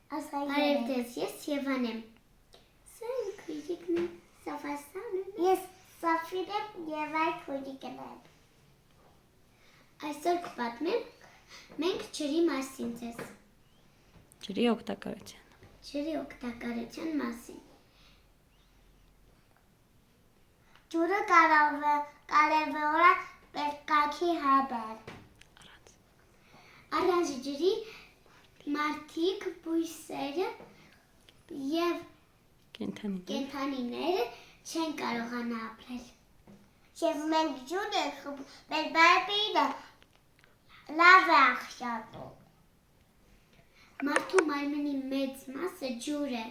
Արև ձեզ, ես Եվան եմ։ Սա իմ քույրիկն է, Սաֆասանը։ Ես Սաֆին եմ և այ քույրիկն եմ։ Այսօր կպատմենք մենք ջրի մասին ձեզ։ Ջրի օգտակարության։ Ջրի օգտակարության մասին։ Ջուրը կարևոր է կյանքի համար։ Առանց ջրի մարդիկ, բույսերը և կենդանիները չեն կարողանա ապրել։ Եվ մենք ջուր ենք խմում, մեր բարբինը լավ է աղշատում։ Մարդու մարմնի մեծ մասը ջուր է։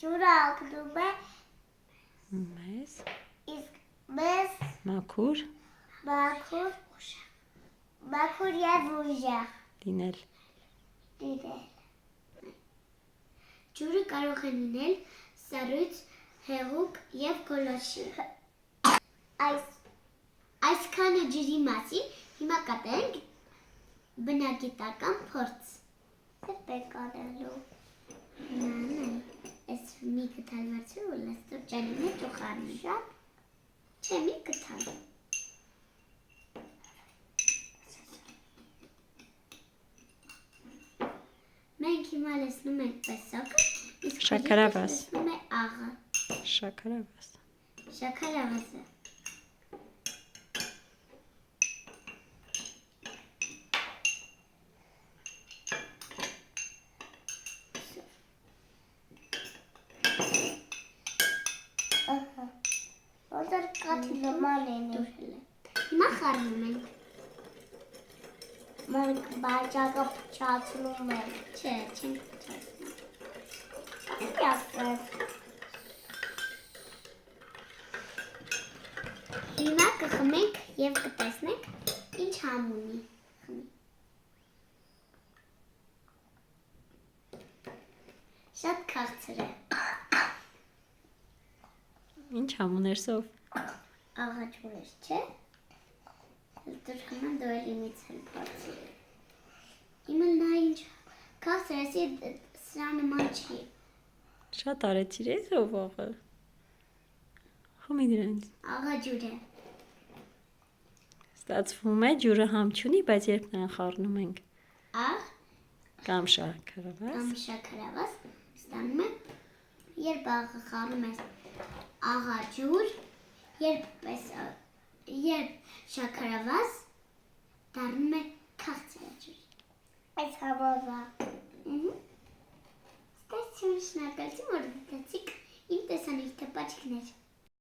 Ջուրը ակնում է Մեզ մեզ մաքուր և ուժեղ լինել։ Ջուրը կարող է լինել սառույց, հեղուկ և գոլորշի։ Այսքանը ջրի մասին, հիմա կատարենք բնագիտական փորձ։ Պետք անելու։ Այս մի գտալ վարձու ու լստոր ջանի մեջ ու խարնի։ Չէ, մի գտալ։ Մենք հիմա լսնում ենք պեսակը, իսկ Շաքարավազ։ լսնում է աղը։ Շաքարավազ։ Շաքարավազը։ Ոնց կաթի նման են։ Հիմա խառնում ենք։ Մենք բաժակը փչացնում ենք։ Չէ, չենք փչացնում։ Հիմա կխմենք և կտեսնենք ինչ համ ունի։ Շատ քաղցր է։ Ինչ համուներ սով։ Աղաջուրեր, չէ։ Դուր խման դու էլ իմից էլ բացի։ Իմը նա ինչ քաղցր է, սրա նման չի։ Շատ արեցիր է սով աղը։ Խմի դրանց։ Աղաջուր է։ Ստացվում է ջուրը համ չունի, բայց երբ նրան խառնում ենք Աղ կամ շաքարավազ, կամ շաքարավազ, ստանում է, երբ աղը խառնում ես աղաջուր, երբ շաքարավազ, դառնում է քաղցրաջուր։ Այս համոզա։ Ստացիում շնորհակալություն, որ դիտեցիք իմ տեսանյութը, պատճիկներ։